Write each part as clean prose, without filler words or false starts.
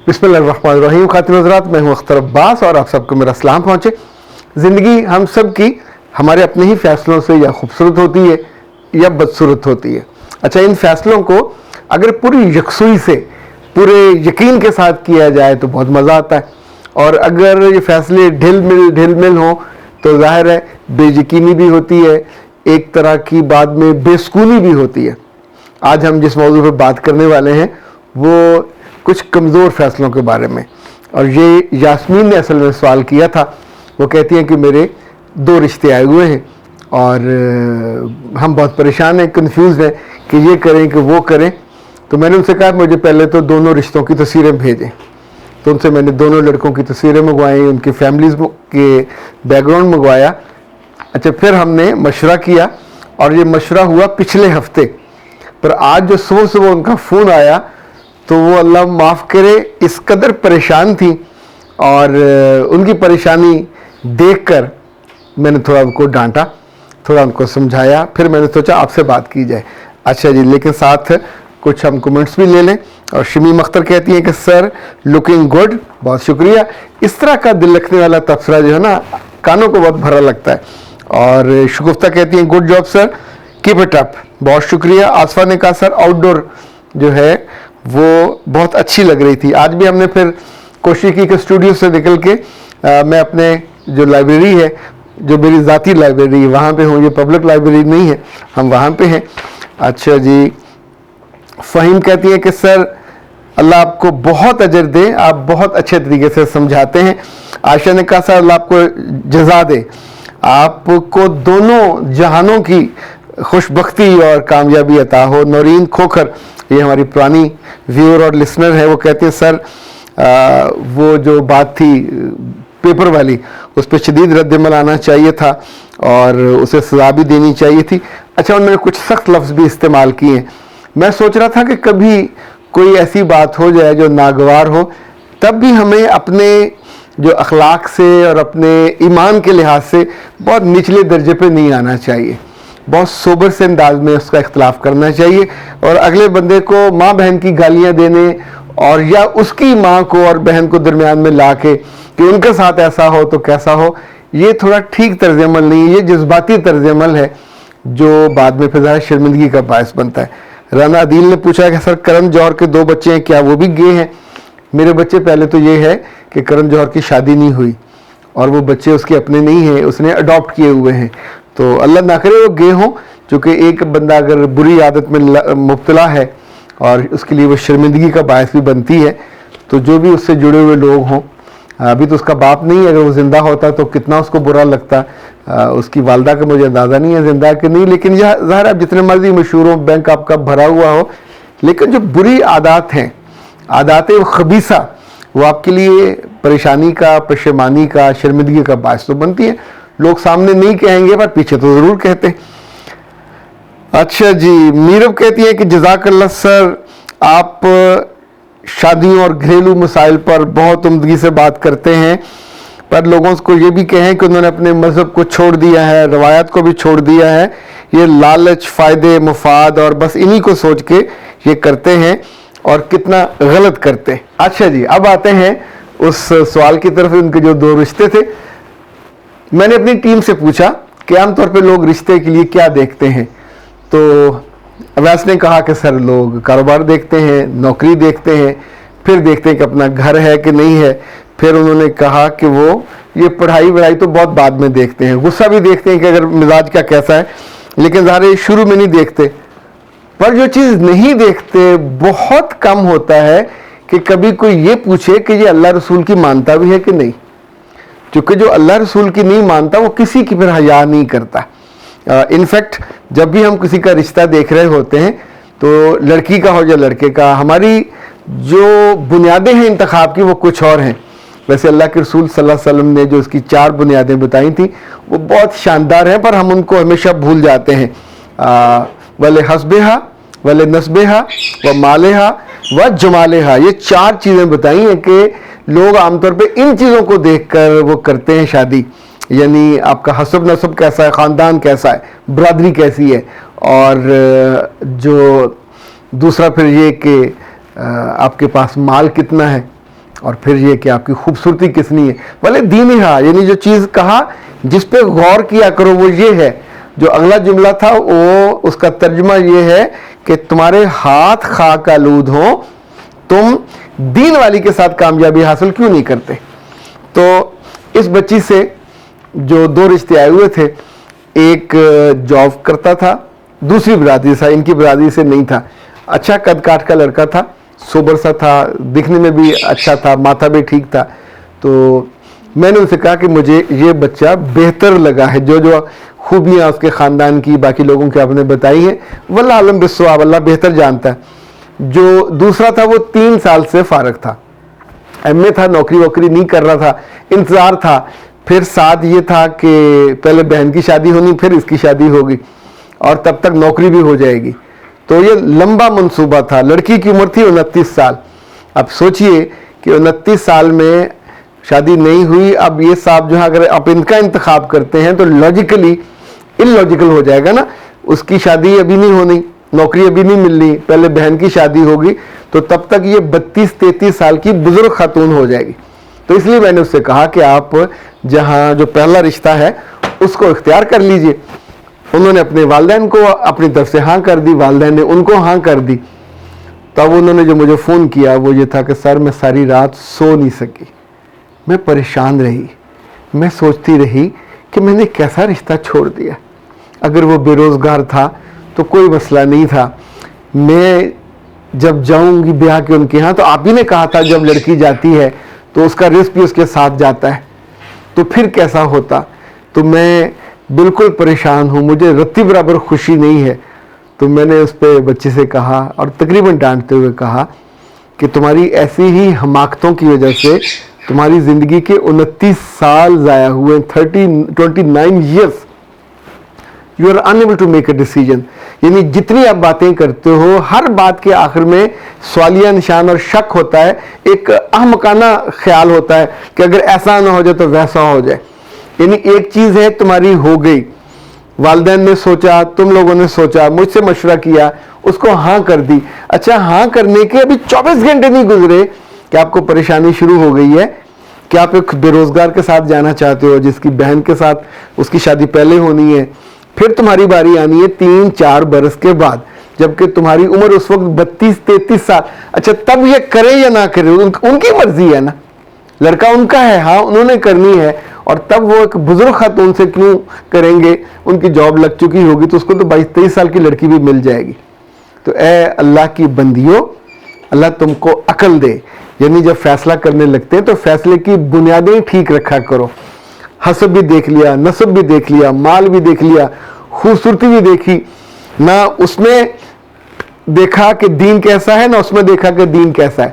बिस्मिल्लाहिर्रहमानिर्रहीम। खातिन हज़रात, मैं हूँ अख्तर अब्बास और आप सबको मेरा सलाम पहुँचे। ज़िंदगी हम सब की हमारे अपने ही फ़ैसलों से या खूबसूरत होती है या बदसूरत होती है। अच्छा, इन फ़ैसलों को अगर पूरी यकसुई से, पूरे यकीन के साथ किया जाए तो बहुत मज़ा आता है, और अगर ये फ़ैसले ढिल मिल हों तो ज़ाहिर है बेयकीनी भी होती है, एक तरह की बाद में बेसुकूनी भी होती है। आज हम जिस मौजू पर बात करने वाले हैं वो कुछ कमज़ोर फ़ैसलों के बारे में, और ये यास्मीन ने असल में सवाल किया था। वो कहती हैं कि मेरे 2 रिश्ते आए हुए हैं और हम बहुत परेशान हैं, कंफ्यूज हैं कि ये करें कि वो करें। तो मैंने उनसे कहा मुझे पहले तो दोनों रिश्तों की तस्वीरें भेजें। तो उनसे मैंने दोनों लड़कों की तस्वीरें मंगवाई, उनकी फैमिलीज़ के बैकग्राउंड मंगवाया। अच्छा, फिर हमने मशवरा किया और ये मशवरा हुआ पिछले हफ्ते, पर आज जो सुबह सुबह उनका फ़ोन आया तो वो अल्लाह माफ़ करे इस कदर परेशान थी, और उनकी परेशानी देखकर मैंने थोड़ा उनको डांटा, थोड़ा उनको समझाया, फिर मैंने सोचा आपसे बात की जाए। अच्छा जी, लेकिन साथ कुछ हम कमेंट्स भी ले लें। और शमीम अख्तर कहती हैं कि सर लुकिंग गुड, बहुत शुक्रिया। इस तरह का दिल रखने वाला तबसरा जो है ना, कानों को बहुत भरा लगता है। और शगुफ्ता कहती हैं good job sir, keep it up, बहुत शुक्रिया। आसफा ने कहा सर आउटडोर जो है वो बहुत अच्छी लग रही थी। आज भी हमने फिर कोशिश की कि स्टूडियो से निकल के मैं अपने जो लाइब्रेरी है, जो मेरी ज़ाती लाइब्रेरी है, वहाँ पे हूँ। ये पब्लिक लाइब्रेरी नहीं है, हम वहाँ पे हैं। अच्छा जी, फ़हीम कहती है कि सर अल्लाह आपको बहुत अजर दे, आप बहुत अच्छे तरीके से समझाते हैं। आयशा ने कहा सर अल्लाह आपको जज़ा दे, आपको दोनों जहानों की खुशबख्ती और कामयाबी अता हो। नौरीन खोखर, ये हमारी पुरानी व्यूअर और लिसनर है, वो कहते हैं सर वो जो बात थी पेपर वाली, उस पर शदीद रद्दमल आना चाहिए था और उसे सज़ा भी देनी चाहिए थी। अच्छा, उन्होंने कुछ सख्त लफ्ज़ भी इस्तेमाल किए। मैं सोच रहा था कि कभी कोई ऐसी बात हो जाए जो नागवार हो, तब भी हमें अपने जो अखलाक से और अपने ईमान के लिहाज से बहुत निचले दर्जे पे नहीं आना चाहिए, बहुत सोबर से अंदाज में उसका इख्तलाफ करना चाहिए। और अगले बंदे को माँ बहन की गालियाँ देने और या उसकी माँ को और बहन को दरमियान में ला के कि उनके साथ ऐसा हो तो कैसा हो, ये थोड़ा ठीक तर्ज अमल नहीं है, ये जज्बाती तर्ज अमल है जो बाद में फिर ज़्यादा शर्मिंदगी का बायस बनता है। राना अदील ने पूछा कि सर करण जौहर के 2 बच्चे हैं, क्या वो भी गे हैं? मेरे बच्चे, पहले तो ये है कि करण जौहर की शादी नहीं हुई और वो बच्चे उसके अपने नहीं हैं, उसने अडॉप्ट किए हुए हैं। तो अल्लाह ना करे वो गे हों, चूँकि एक बंदा अगर बुरी आदत में मुब्तला है और उसके लिए वो शर्मिंदगी का बायस भी बनती है, तो जो भी उससे जुड़े हुए लोग हों, अभी तो उसका बाप नहीं है, अगर वो ज़िंदा होता तो कितना उसको बुरा लगता। उसकी वालदा का मुझे अंदाज़ा नहीं है ज़िंदा कि नहीं, लेकिन यह ज़ाहिर आप जितने मर्जी मशहूर हो, बैंक आपका भरा हुआ हो, लेकिन जो बुरी आदत हैं, आदतें खबीसा, वो आपके लिए परेशानी का, पशेमानी का, शर्मिंदगी का बायस तो बनती है। लोग सामने नहीं कहेंगे पर पीछे तो ज़रूर कहते हैं। अच्छा जी, मीरब कहती है कि जज़ाकल्लाह सर, आप शादियों और घरेलू मसाइल पर बहुत उम्दगी से बात करते हैं, पर लोगों को ये भी कहें कि उन्होंने अपने मज़हब को छोड़ दिया है, रवायत को भी छोड़ दिया है, ये लालच, फ़ायदे, मुफाद और बस इन्हीं को सोच के ये करते हैं और कितना गलत करते हैं। अच्छा जी, अब आते हैं उस सवाल की तरफ। उनके जो 2 रिश्ते थे, मैंने अपनी टीम से पूछा कि आमतौर पर लोग रिश्ते के लिए क्या देखते हैं। तो अवैस ने कहा कि सर लोग कारोबार देखते हैं, नौकरी देखते हैं, फिर देखते हैं कि अपना घर है कि नहीं है। फिर उन्होंने कहा कि वो ये पढ़ाई वढ़ाई तो बहुत बाद में देखते हैं, गुस्सा भी देखते हैं कि अगर मिजाज का कैसा है, लेकिन ज़ाहिर शुरू में नहीं देखते। पर जो चीज़ नहीं देखते बहुत कम होता है कि कभी कोई ये पूछे कि ये अल्लाह रसूल की मानता भी है कि नहीं। क्योंकि जो अल्लाह रसूल की नहीं मानता वो किसी की फिर हया नहीं करता। इनफैक्ट जब भी हम किसी का रिश्ता देख रहे होते हैं, तो लड़की का हो या लड़के का, हमारी जो बुनियादें हैं इंतखाब की वो कुछ और हैं। वैसे अल्लाह के रसूल सल्लल्लाहु अलैहि वसल्लम ने जो इसकी 4 बुनियादें बताई थी वो बहुत शानदार हैं, पर हम उनको हमेशा भूल जाते हैं। वले हस्बेहा, वले नस्बेहा, व मालेहा, व जमालेहा, ये 4 चीज़ें बताई हैं कि लोग आमतौर पे इन चीज़ों को देखकर वो करते हैं शादी। यानी आपका हसब नसब कैसा है, ख़ानदान कैसा है, बरादरी कैसी है, और जो दूसरा फिर ये कि आपके पास माल कितना है, اور پھر یہ کہ آپ کی خوبصورتی کتنی ہے. بھلے دینہا یعنی جو چیز کہا جس پہ غور کیا کرو وہ یہ ہے. جو اگلا جملہ تھا وہ اس کا ترجمہ یہ ہے کہ تمہارے ہاتھ خاک آلود ہوں، تم دین والی کے ساتھ کامیابی حاصل کیوں نہیں کرتے. تو اس بچی سے جو دو رشتے آئے ہوئے تھے، ایک جاب کرتا تھا، دوسری برادری سے، ان کی برادری سے نہیں تھا. اچھا قد کاٹ کا لڑکا تھا، سوبر سا تھا، دکھنے میں بھی اچھا تھا، ماتھا بھی ٹھیک تھا. تو میں نے ان سے کہا کہ مجھے یہ بچہ بہتر لگا ہے، جو خوبیاں اس کے خاندان کی باقی لوگوں کے آپ نے بتائی ہیں، واللہ عالم بالصواب، اللہ بہتر جانتا ہے. جو دوسرا تھا وہ 3 سال سے فارغ تھا، ایم اے تھا، نوکری ووکری نہیں کر رہا تھا، انتظار تھا. پھر ساتھ یہ تھا کہ پہلے بہن کی شادی ہونی، پھر اس کی شادی ہوگی اور تب تک نوکری بھی ہو جائے گی. تو یہ لمبا منصوبہ تھا. لڑکی کی عمر تھی 29 سال. اب سوچئے کہ 29 سال میں شادی نہیں ہوئی. اب یہ صاحب جو ہے اگر آپ ان کا انتخاب کرتے ہیں تو لاجیکلی ان لاجیکل ہو جائے گا نا. اس کی شادی ابھی نہیں ہونی، نوکری ابھی نہیں ملنی، پہلے بہن کی شادی ہوگی، تو تب تک یہ 32-33 سال کی بزرگ خاتون ہو جائے گی. تو اس لیے میں نے اس سے کہا کہ آپ جہاں جو پہلا رشتہ ہے اس کو اختیار کر لیجئے. انہوں نے اپنے والدین کو اپنی طرف سے ہاں کر دی، والدین نے ان کو ہاں کر دی. تب انہوں نے جو مجھے فون کیا وہ یہ تھا کہ سر میں ساری رات سو نہیں سکی، میں پریشان رہی، میں سوچتی رہی کہ میں نے کیسا رشتہ چھوڑ دیا. اگر وہ بے روزگار تھا تو کوئی مسئلہ نہیں تھا، میں جب جاؤں گی بیاہ کے ان کے ہاں تو آپ ہی نے کہا تھا جب لڑکی جاتی ہے تو اس کا رزق بھی اس کے ساتھ جاتا ہے، تو پھر کیسا ہوتا. تو میں بالکل پریشان ہوں، مجھے رتی برابر خوشی نہیں ہے. تو میں نے اس پہ بچے سے کہا اور تقریباً ڈانٹتے ہوئے کہا کہ تمہاری ایسی ہی حماقتوں کی وجہ سے تمہاری زندگی کے 29 سال ضائع ہوئے. 29 years you are unable to make a decision. یعنی جتنی آپ باتیں کرتے ہو ہر بات کے آخر میں سوالیہ نشان اور شک ہوتا ہے، ایک احمقانہ خیال ہوتا ہے کہ اگر ایسا نہ ہو جائے تو ویسا ہو جائے. یعنی ایک چیز ہے تمہاری ہو گئی، والدین نے سوچا، تم لوگوں نے سوچا، مجھ سے مشورہ کیا، اس کو ہاں کر دی. اچھا ہاں کرنے کے ابھی 24 گھنٹے نہیں گزرے کہ آپ کو پریشانی شروع ہو گئی ہے کہ آپ ایک بے روزگار کے ساتھ جانا چاہتے ہو جس کی بہن کے ساتھ اس کی شادی پہلے ہونی ہے. پھر تمہاری باری آنی ہے 3-4 برس کے بعد، جبکہ تمہاری عمر اس وقت 32-33 سال. اچھا تب یہ کرے یا نہ کرے ان کی مرضی ہے نا، لڑکا ان کا ہے، ہاں انہوں نے کرنی ہے. اور تب وہ ایک بزرگ خاتون سے کیوں کریں گے؟ ان کی جاب لگ چکی ہوگی تو اس کو تو 22-23 سال کی لڑکی بھی مل جائے گی. تو اے اللہ کی بندیوں، اللہ تم کو عقل دے. یعنی جب فیصلہ کرنے لگتے ہیں تو فیصلے کی بنیادیں ٹھیک رکھا کرو. حسب بھی دیکھ لیا، نسب بھی دیکھ لیا، مال بھی دیکھ لیا، خوبصورتی بھی دیکھی، نہ اس میں دیکھا کہ دین کیسا ہے، نہ اس میں دیکھا کہ دین کیسا ہے.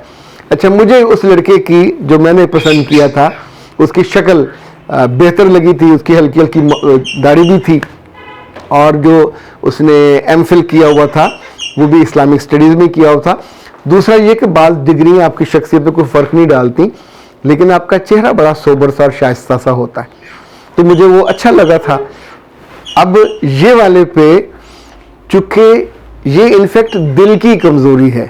اچھا مجھے اس لڑکے کی جو میں نے پسند کیا تھا اس کی شکل بہتر لگی تھی، اس کی ہلکی ہلکی داڑھی بھی تھی، اور جو اس نے ایم فل کیا ہوا تھا وہ بھی اسلامک اسٹڈیز میں کیا ہوا تھا. دوسرا یہ کہ بعض ڈگریاں آپ کی شخصیت پہ کوئی فرق نہیں ڈالتی، لیکن آپ کا چہرہ بڑا سوبر سا اور شائستہ سا ہوتا ہے، تو مجھے وہ اچھا لگا تھا. اب یہ والے پہ چونکہ یہ انفیکٹ دل کی کمزوری ہے،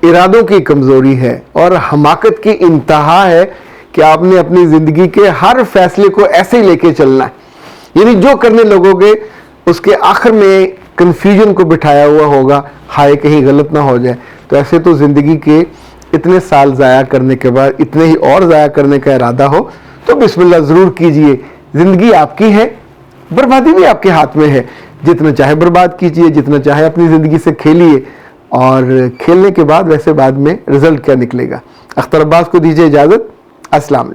ارادوں کی کمزوری ہے اور حماقت کی انتہا ہے کہ آپ نے اپنی زندگی کے ہر فیصلے کو ایسے ہی لے کے چلنا ہے. یعنی جو کرنے لگو گے اس کے آخر میں کنفیوژن کو بٹھایا ہوا ہوگا، ہائے کہیں غلط نہ ہو جائے. تو ایسے تو زندگی کے اتنے سال ضائع کرنے کے بعد اتنے ہی اور ضائع کرنے کا ارادہ ہو تو بسم اللہ ضرور کیجئے. زندگی آپ کی ہے، بربادی بھی آپ کے ہاتھ میں ہے. جتنا چاہے برباد کیجئے، جتنا چاہے اپنی زندگی سے کھیلیے، اور کھیلنے کے بعد ویسے بعد میں رزلٹ کیا نکلے گا. اختر عباس کو دیجئے اجازت. السلام علیکم.